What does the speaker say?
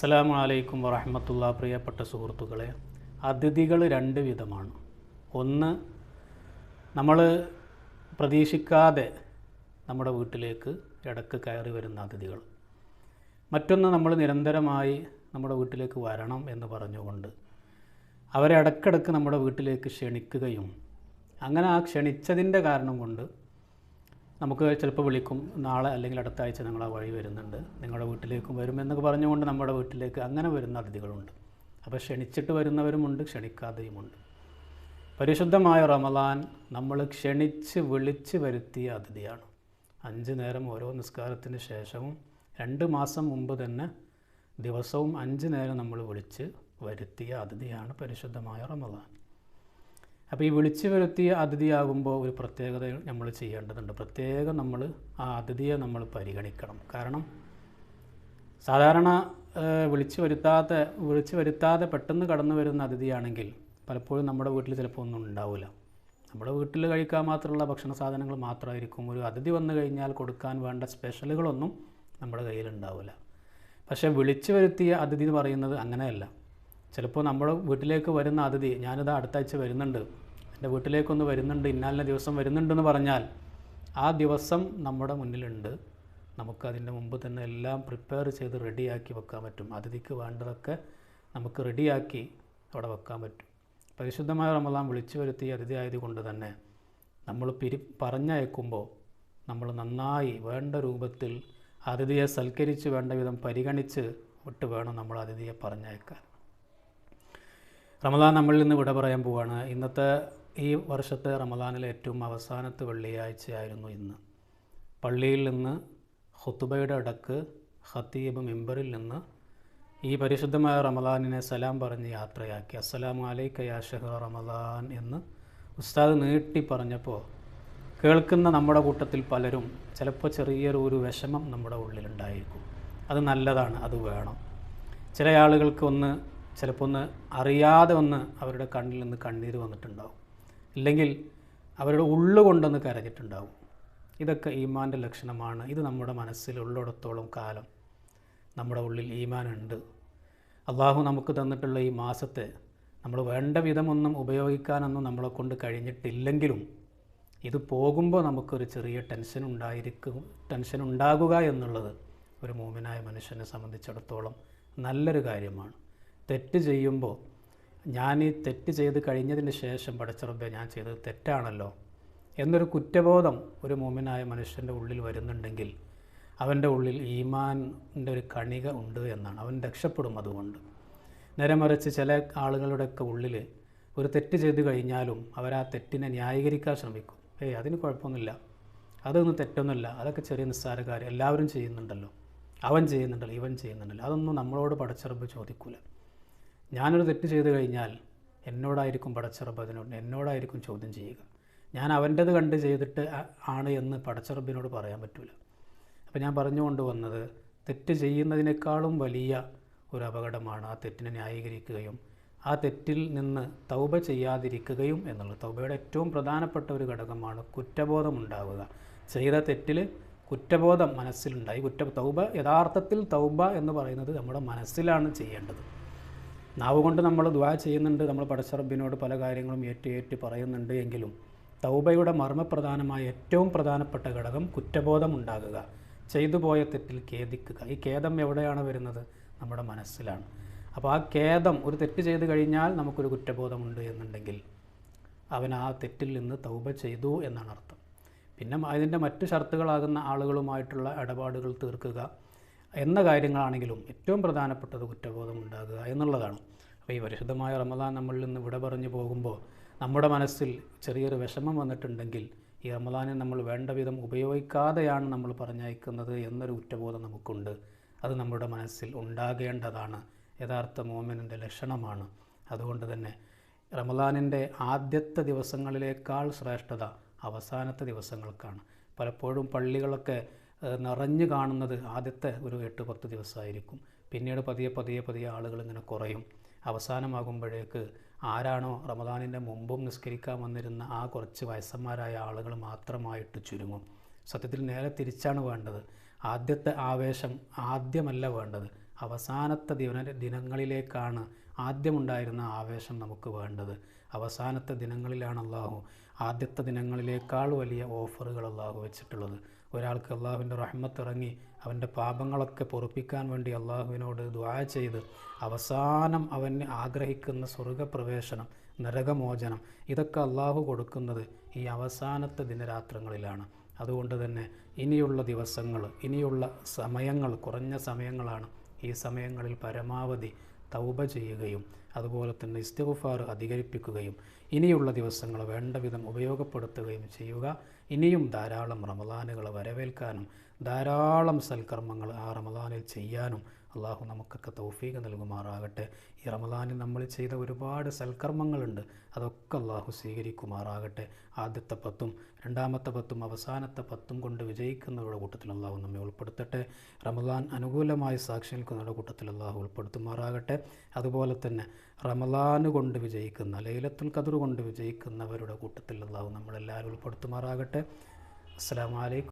അസ്സലാമു അലൈക്കും വറഹ്മത്തുള്ളാഹി. പ്രിയപ്പെട്ട സുഹൃത്തുക്കളെ, അതിഥികൾ രണ്ട് വിധമാണ്. ഒന്ന്, നമ്മൾ പ്രതീക്ഷിക്കാതെ നമ്മുടെ വീട്ടിലേക്ക് ഇടയ്ക്ക് കയറി വരുന്ന അതിഥികൾ. മറ്റൊന്ന്, നമ്മൾ നിരന്തരമായി നമ്മുടെ വീട്ടിലേക്ക് വരണം എന്ന് പറഞ്ഞുകൊണ്ട് അവരെ ഇടയ്ക്കിടയ്ക്ക് നമ്മുടെ വീട്ടിലേക്ക് ക്ഷണിക്കുകയും അങ്ങനെ ആ ക്ഷണിച്ചതിൻ്റെ കാരണം കൊണ്ട് നമുക്ക് ചിലപ്പോൾ വിളിക്കും, നാളെ അല്ലെങ്കിൽ അടുത്ത ആഴ്ച ഞങ്ങൾ ആ വഴി വരുന്നുണ്ട്, നിങ്ങളുടെ വീട്ടിലേക്കും വരുമെന്നൊക്കെ പറഞ്ഞുകൊണ്ട് നമ്മുടെ വീട്ടിലേക്ക് അങ്ങനെ വരുന്ന അതിഥികളുണ്ട്. അപ്പോൾ ക്ഷണിച്ചിട്ട് വരുന്നവരുമുണ്ട്, ക്ഷണിക്കാതെയുമുണ്ട്. പരിശുദ്ധമായ റമദാൻ നമ്മൾ ക്ഷണിച്ച് വിളിച്ച് വരുത്തിയ അതിഥിയാണ്. 5 നേരം ഓരോ നിസ്കാരത്തിന് ശേഷവും 2 മാസം മുമ്പ് തന്നെ ദിവസവും 5 നേരം നമ്മൾ വിളിച്ച് വരുത്തിയ അതിഥിയാണ് പരിശുദ്ധമായ റമദാൻ. അപ്പോൾ ഈ വിളിച്ചു വരുത്തിയ അതിഥിയാകുമ്പോൾ ഒരു പ്രത്യേകത നമ്മൾ ചെയ്യേണ്ടതുണ്ട്. പ്രത്യേകം നമ്മൾ ആ അതിഥിയെ നമ്മൾ പരിഗണിക്കണം. കാരണം സാധാരണ വിളിച്ചു വരുത്താതെ പെട്ടെന്ന് കടന്നു വരുന്ന അതിഥിയാണെങ്കിൽ പലപ്പോഴും നമ്മുടെ വീട്ടിൽ ചിലപ്പോൾ ഒന്നും ഉണ്ടാവില്ല. നമ്മുടെ വീട്ടിൽ കഴിക്കാൻ മാത്രമുള്ള ഭക്ഷണ സാധനങ്ങൾ മാത്രമായിരിക്കും. ഒരു അതിഥി വന്നു കഴിഞ്ഞാൽ കൊടുക്കാൻ വേണ്ട സ്പെഷ്യലുകളൊന്നും നമ്മുടെ കയ്യിലുണ്ടാവില്ല. പക്ഷേ വിളിച്ചു വരുത്തിയ അതിഥി എന്ന് പറയുന്നത് അങ്ങനെയല്ല. ചിലപ്പോൾ നമ്മുടെ വീട്ടിലേക്ക് വരുന്ന അതിഥി, ഞാനിതാ അടുത്ത ആഴ്ച വരുന്നുണ്ട്, എൻ്റെ വീട്ടിലേക്കൊന്ന് വരുന്നുണ്ട്, ഇന്നാലിന ദിവസം വരുന്നുണ്ടെന്ന് പറഞ്ഞാൽ ആ ദിവസം നമ്മുടെ മുന്നിലുണ്ട്. നമുക്കതിൻ്റെ മുമ്പ് തന്നെ എല്ലാം പ്രിപ്പയർ ചെയ്ത് റെഡിയാക്കി വെക്കാൻ പറ്റും. അതിഥിക്ക് വേണ്ടതൊക്കെ നമുക്ക് റെഡിയാക്കി അവിടെ വെക്കാൻ പറ്റും. പരിശുദ്ധമായ റമദാൻ വിളിച്ചു വരുത്തിയ അതിഥി ആയതുകൊണ്ട് തന്നെ നമ്മൾ പറഞ്ഞയക്കുമ്പോൾ നമ്മൾ നന്നായി വേണ്ട രൂപത്തിൽ അതിഥിയെ സൽക്കരിച്ച് വേണ്ട വിധം പരിഗണിച്ച് വിട്ട് വേണം നമ്മൾ അതിഥിയെ പറഞ്ഞയക്കാൻ. റമദാൻ നമ്മളിൽ നിന്ന് വിട പറയാൻ പോവാണ്. ഇന്നത്തെ ഈ വർഷത്തെ റമദാനിലെ ഏറ്റവും അവസാനത്തെ വെള്ളിയാഴ്ചയായിരുന്നു ഇന്ന്. പള്ളിയിൽ നിന്ന് ഖുതുബയുടെ ഇടക്ക് ഖതീബ് മിമ്പറിൽ നിന്ന് ഈ പരിശുദ്ധമായ റമദാനിനെ സലാം പറഞ്ഞ് യാത്രയാക്കി. അസ്സലാമു അലൈക യാ ശഹ്റ റമദാൻ എന്ന് ഉസ്താദ് നീട്ടി പറഞ്ഞപ്പോൾ കേൾക്കുന്ന നമ്മുടെ കൂട്ടത്തിൽ പലരും ചിലപ്പോൾ ചെറിയൊരു വിഷമം നമ്മുടെ ഉള്ളിലുണ്ടായിരിക്കും. അത് നല്ലതാണ്, അത് വേണം. ചില ആളുകൾക്ക് ചിലപ്പോൾ അറിയാതെ അവരുടെ കണ്ണിൽ നിന്ന് കണ്ണീര് വന്നിട്ടുണ്ടാവും, ഇല്ലെങ്കിൽ അവരുടെ ഉള്ളുകൊണ്ടൊന്ന് കരഞ്ഞിട്ടുണ്ടാവും. ഇതൊക്കെ ഈമാൻ്റെ ലക്ഷണമാണ്. ഇത് നമ്മുടെ മനസ്സിലുള്ളിടത്തോളം കാലം നമ്മുടെ ഉള്ളിൽ ഈമാനുണ്ട്. അള്ളാഹു നമുക്ക് തന്നിട്ടുള്ള ഈ മാസത്തെ നമ്മൾ വേണ്ട വിധമൊന്നും ഉപയോഗിക്കാനൊന്നും നമ്മളെ കൊണ്ട് കഴിഞ്ഞിട്ടില്ലെങ്കിലും ഇത് പോകുമ്പോൾ നമുക്കൊരു ചെറിയ ടെൻഷൻ ഉണ്ടാകുക എന്നുള്ളത് ഒരു മുഅ്മിനായ മനുഷ്യനെ സംബന്ധിച്ചിടത്തോളം നല്ലൊരു കാര്യമാണ്. തെറ്റ് ചെയ്യുമ്പോൾ ഞാൻ ഈ തെറ്റ് ചെയ്ത് കഴിഞ്ഞതിന് ശേഷം പടച്ച റബ്ബേ ഞാൻ ചെയ്തത് തെറ്റാണല്ലോ എന്നൊരു കുറ്റബോധം ഒരു മുഅ്മിനായ മനുഷ്യൻ്റെ ഉള്ളിൽ വരുന്നുണ്ടെങ്കിൽ അവൻ്റെ ഉള്ളിൽ ഈമാനിൻ്റെ ഒരു കണിക ഉണ്ട് എന്നാണ്. അവൻ രക്ഷപ്പെടും. അതുകൊണ്ട് നേരെ മറിച്ച് ചില ആളുകളുടെയൊക്കെ ഉള്ളിൽ ഒരു തെറ്റ് ചെയ്ത് കഴിഞ്ഞാലും അവർ ആ തെറ്റിനെ ന്യായീകരിക്കാൻ ശ്രമിക്കും. അതിന് കുഴപ്പമൊന്നുമില്ല, അതൊന്നും തെറ്റൊന്നുമില്ല, അതൊക്കെ ചെറിയ നിസ്സാര കാര്യം, എല്ലാവരും ചെയ്യുന്നുണ്ടല്ലോ, അവൻ ചെയ്യുന്നുണ്ടല്ലോ, ഇവൻ ചെയ്യുന്നുണ്ടല്ലോ. അതൊന്നും നമ്മളോട് പടച്ച റബ്ബ് ചോദിക്കൂല. ഞാനൊരു തെറ്റ് ചെയ്ത് കഴിഞ്ഞാൽ എന്നോടായിരിക്കും പടച്ച റബ്ബ് എന്നോടായിരിക്കും ചോദ്യം ചെയ്യുക. ഞാൻ അവൻ്റേത് കണ്ട് ചെയ്തിട്ട് ആണ് എന്ന് പടച്ച റബ്ബിനോട് പറയാൻ പറ്റില്ല. അപ്പോൾ ഞാൻ പറഞ്ഞുകൊണ്ട് വന്നത്, തെറ്റ് ചെയ്യുന്നതിനേക്കാളും വലിയ ഒരു അപകടമാണ് ആ തെറ്റിനെ ന്യായീകരിക്കുകയും ആ തെറ്റിൽ നിന്ന് തൗബ ചെയ്യാതിരിക്കുകയും എന്നുള്ളത്. തൗബയുടെ ഏറ്റവും പ്രധാനപ്പെട്ട ഒരു ഘടകമാണ് കുറ്റബോധം ഉണ്ടാവുക. ചെയ്ത തെറ്റിൽ കുറ്റബോധം മനസ്സിലുണ്ടായി. യഥാർത്ഥത്തിൽ തൗബ എന്ന് പറയുന്നത് നമ്മുടെ മനസ്സിലാണ് ചെയ്യേണ്ടത്. നാവ് കൊണ്ട് നമ്മൾ ദുആ ചെയ്യുന്നുണ്ട്, നമ്മൾ പടച്ച റബ്ബിനോട് പല കാര്യങ്ങളും ഏറ്റ് പറയുന്നുണ്ട്. എങ്കിലും തൗബയുടെ മർമ്മപ്രധാനമായ ഏറ്റവും പ്രധാനപ്പെട്ട ഘടകം കുറ്റബോധം ഉണ്ടാകുക, ചെയ്തു പോയ തെറ്റിൽ ഖേദിക്കുക. ഈ ഖേദം എവിടെയാണ് വരുന്നത്? നമ്മുടെ മനസ്സിലാണ്. അപ്പോൾ ആ ഖേദം, ഒരു തെറ്റ് ചെയ്ത് കഴിഞ്ഞാൽ നമുക്കൊരു കുറ്റബോധമുണ്ട് എന്നുണ്ടെങ്കിൽ അവൻ ആ തെറ്റിൽ നിന്ന് തൗബ ചെയ്തു എന്നാണ് അർത്ഥം. പിന്നെ അതിൻ്റെ മറ്റ് ഷർത്തുകളാകുന്ന ആളുകളുമായിട്ടുള്ള ഇടപാടുകൾ തീർക്കുക എന്ന കാര്യങ്ങളാണെങ്കിലും ഏറ്റവും പ്രധാനപ്പെട്ടത് കുറ്റബോധം ഉണ്ടാകുക എന്നുള്ളതാണ്. അപ്പോൾ ഈ പരിശുദ്ധമായ റമദാൻ നമ്മളിൽ നിന്ന് വിട പറഞ്ഞു പോകുമ്പോൾ നമ്മുടെ മനസ്സിൽ ചെറിയൊരു വിഷമം വന്നിട്ടുണ്ടെങ്കിൽ ഈ റമദാനെ നമ്മൾ വേണ്ട വിധം ഉപയോഗിക്കാതെയാണ് നമ്മൾ പറഞ്ഞയക്കുന്നത് എന്നൊരു കുറ്റബോധം നമുക്കുണ്ട്. അത് നമ്മുടെ മനസ്സിൽ ഉണ്ടാകേണ്ടതാണ്. യഥാർത്ഥ മുഅ്മിനിൻ്റെ ലക്ഷണമാണ്. അതുകൊണ്ട് തന്നെ റമദാനിൻ്റെ ആദ്യത്തെ ദിവസങ്ങളിലേക്കാൾ ശ്രേഷ്ഠത അവസാനത്തെ ദിവസങ്ങൾക്കാണ്. പലപ്പോഴും പള്ളികളൊക്കെ നിറഞ്ഞു കാണുന്നത് ആദ്യത്തെ ഒരു 8-10 ദിവസമായിരിക്കും. പിന്നീട് പതിയെ ആളുകൾ ഇങ്ങനെ കുറയും. അവസാനമാകുമ്പോഴേക്ക് ആരാണോ റമദാനിൻ്റെ മുമ്പും നിസ്കരിക്കാൻ വന്നിരുന്ന ആ കുറച്ച് വയസ്സന്മാരായ ആളുകൾ മാത്രമായിട്ട് ചുരുങ്ങും. സത്യത്തിൽ നേരെ തിരിച്ചാണ് വേണ്ടത്. ആദ്യത്തെ ആവേശം ആദ്യമല്ല വേണ്ടത്, അവസാനത്തെ ദിനങ്ങളിലേക്കാണ് ആദ്യമുണ്ടായിരുന്ന ആവേശം നമുക്ക് വേണ്ടത്. അവസാനത്തെ ദിനങ്ങളിലാണ് അള്ളാഹു ആദ്യത്തെ ദിനങ്ങളിലേക്കാൾ വലിയ ഓഫറുകൾ അള്ളാഹു വെച്ചിട്ടുള്ളത്. ഒരാൾക്ക് അള്ളാഹുവിൻ്റെ റഹ്മത്ത് ഇറങ്ങി അവൻ്റെ പാപങ്ങളൊക്കെ പൊറുപ്പിക്കാൻ വേണ്ടി അള്ളാഹുവിനോട് ദുആ ചെയ്ത് അവസാനം അവന് ആഗ്രഹിക്കുന്ന സ്വർഗപ്രവേശനം, നരകമോചനം, ഇതൊക്കെ അള്ളാഹു കൊടുക്കുന്നത് ഈ അവസാനത്തെ ദിനരാത്രങ്ങളിലാണ്. അതുകൊണ്ട് തന്നെ ഇനിയുള്ള ദിവസങ്ങൾ, ഇനിയുള്ള സമയങ്ങൾ കുറഞ്ഞ സമയങ്ങളാണ്. ഈ സമയങ്ങളിൽ പരമാവധി തൗബ ചെയ്യുകയും അതുപോലെ തന്നെ ഇസ്തിഗ്ഫാർ അധികരിപ്പിക്കുകയും ഇനിയുള്ള ദിവസങ്ങൾ വേണ്ട വിധം ഉപയോഗപ്പെടുത്തുകയും ചെയ്യുക. ഇനിയും ധാരാളം റമളാനുകൾ വരവേൽക്കാനും ധാരാളം സൽക്കർമ്മങ്ങൾ ആ റമളാനിൽ ചെയ്യാനും അള്ളാഹു നമുക്കൊക്കെ തൗഫീഖ് നൽകുമാറാകട്ടെ. ഈ റമളാനിൽ നമ്മൾ ചെയ്ത ഒരുപാട് സൽക്കർമ്മങ്ങളുണ്ട്, അതൊക്കെ അള്ളാഹു സ്വീകരിക്കുമാറാകട്ടെ. ആദ്യത്തെ 10ഉം രണ്ടാമത്തെ 10ഉം അവസാനത്തെ 10ഉം കൊണ്ട് വിജയിക്കുന്നവരുടെ കൂട്ടത്തിൽ അള്ളാഹു നമ്മെ ഉൾപ്പെടുത്തട്ടെ. റമളാൻ അനുകൂലമായി സാക്ഷി നിൽക്കുന്നവരുടെ കൂട്ടത്തിൽ അള്ളാഹു ഉൾപ്പെടുത്തുമാറാകട്ടെ. അതുപോലെ തന്നെ റമളാൻ കൊണ്ട് വിജയിക്കുന്ന, ലൈലത്തുൽ ഖദ്ർ കൊണ്ട് വിജയിക്കുന്നവരുടെ കൂട്ടത്തിൽ അള്ളാഹു നമ്മളെല്ലാവരും ഉൾപ്പെടുത്തുമാറാകട്ടെ. അസ്സലാമു അലൈക്കും.